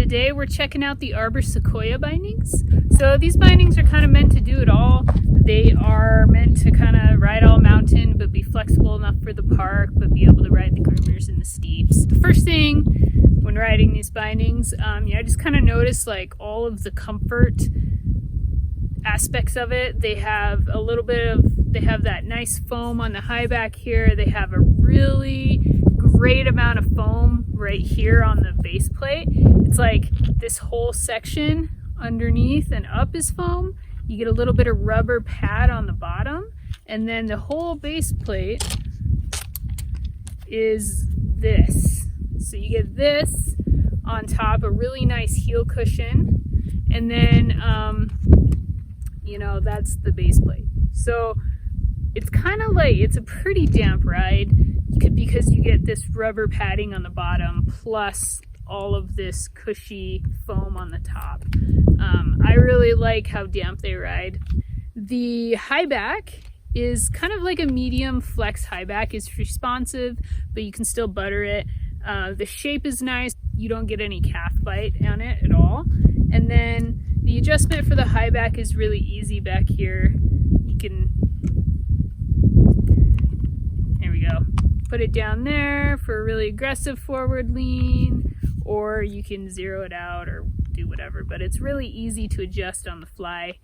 today we're checking out the Arbor Sequoia bindings. So these bindings are kind of meant to do it all. They are meant to kind of ride all mountain, but be flexible enough for the park, but be able to ride the groomers and the steeps. The first thing when riding these bindings, I just kind of noticed like all of the comfort aspects of it. They have they have that nice foam on the high back here. They have a really great amount of foam right here on the base plate. It's like this whole section underneath and up is foam. You get a little bit of rubber pad on the bottom, and then the whole base plate is this. So you get this on top, a really nice heel cushion, and then that's the base plate. So it's kind of like, it's a pretty damp ride because you get this rubber padding on the bottom plus all of this cushy foam on the top. I really like how damp they ride. The high back is kind of like a medium flex high back. It's responsive, but you can still butter it. The shape is nice. You don't get any calf bite on it at all. And then the adjustment for the high back is really easy back here. You can, there we go, put it down there for a really aggressive forward lean, or you can zero it out or do whatever, but it's really easy to adjust on the fly.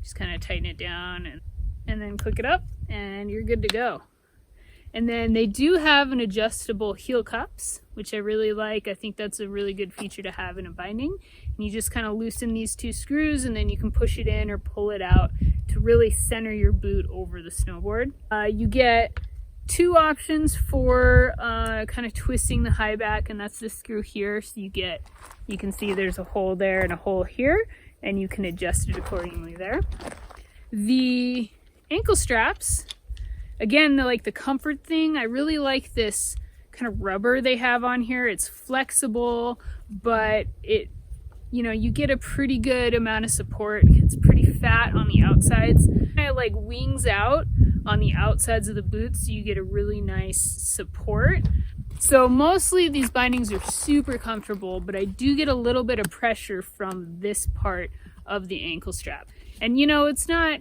Just kind of tighten it down and then click it up and you're good to go. And then they do have an adjustable heel cups, which I really like. I think that's a really good feature to have in a binding. And you just kind of loosen these two screws and then you can push it in or pull it out to really center your boot over the snowboard. You get two options for kind of twisting the high back, and that's this screw here. So you can see there's a hole there and a hole here, and you can adjust it accordingly there. The ankle straps, again, the comfort thing, I really like this kind of rubber they have on here. It's flexible, but you get a pretty good amount of support. It's pretty fat on the outsides. It like wings out on the outsides of the boots, so you get a really nice support. So mostly these bindings are super comfortable, but I do get a little bit of pressure from this part of the ankle strap. And it's not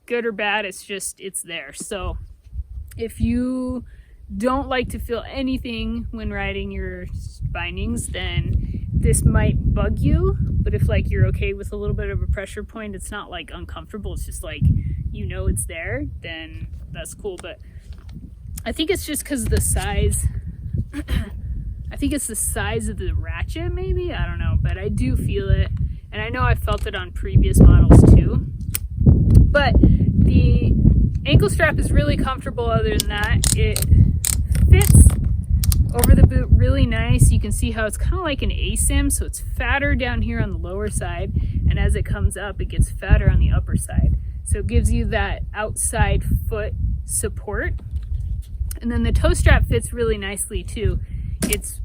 good or bad, it's there. So if you don't like to feel anything when riding your bindings, then this might bug you. But if you're okay with a little bit of a pressure point, it's not uncomfortable, it's just it's there, then that's cool. But I think it's just because of the size. I think it's the size of the ratchet, maybe, I don't know, but I do feel it, and I know I felt it on previous models too. But the ankle strap is really comfortable. Other than that, it fits over the boot really nice. You can see how it's kind of like an ASIM, so it's fatter down here on the lower side, and as it comes up it gets fatter on the upper side, so it gives you that outside foot support. And then the toe strap fits really nicely too. It's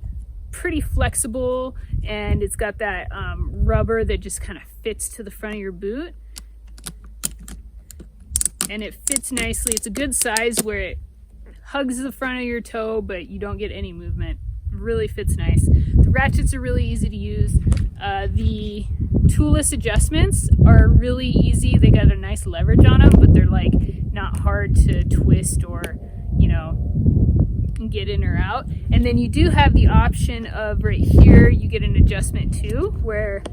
pretty flexible, and it's got that rubber that just kind of fits to the front of your boot, and it fits nicely. It's a good size where it hugs the front of your toe, but you don't get any movement. It really fits nice. The ratchets are really easy to use. The Tooless Adjustments are really easy. They got a nice leverage on them, but they're not hard to twist or get in or out. And then you do have the option of right here, you get an adjustment too, where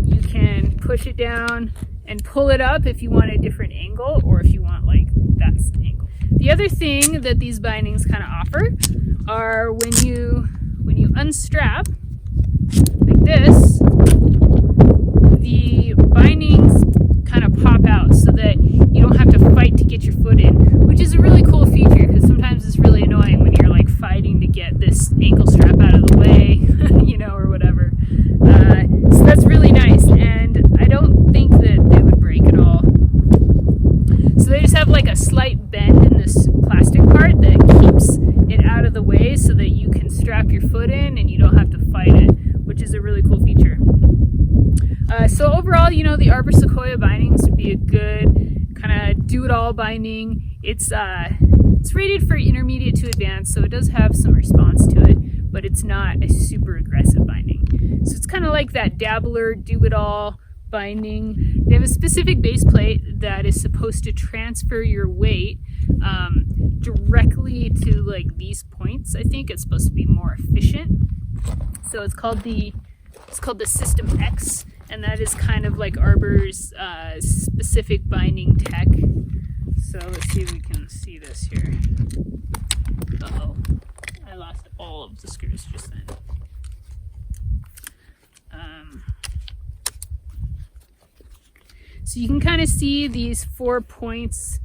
you can push it down and pull it up if you want a different angle, or if you want that's the angle. The other thing that these bindings kind of offer are when you unstrap like this, the bindings kind of pop out so that you don't have to fight to get your foot in, which is a really cool feature, because sometimes it's really annoying when you're fighting to get this ankle strap out of the way, or whatever. So that's really nice, and I don't think that they would break at all. So they just have a slight bend in this plastic part that keeps it out of the way so that you can strap your foot in and you don't have to fight it, which is a really cool feature. So overall, the Arbor Sequoia bindings would be a good kind of do-it-all binding. It's rated for intermediate to advanced, so it does have some response to it, but it's not a super aggressive binding. So it's kind of like that dabbler do-it-all binding. They have a specific base plate that is supposed to transfer your weight directly to like these points. I think it's supposed to be more efficient. So it's called the System X, and that is kind of like Arbor's specific binding tech. So let's see if we can see this here. Uh-oh, I lost all of the screws just then. So you can kind of see these 4 points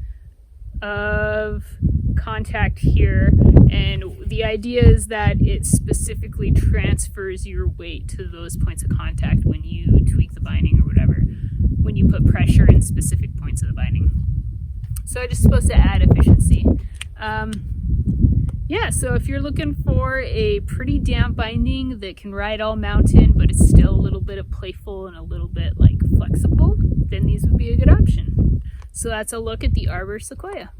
of contact here, and the idea is that it specifically transfers your weight to those points of contact when you tweak the binding or whatever, when you put pressure in specific points of the binding. So it's supposed to add efficiency. Yeah, so if you're looking for a pretty damp binding that can ride all mountain, but it's still a little bit of playful and a little bit like flexible, then these would be a good option. So that's a look at the Arbor Sequoia.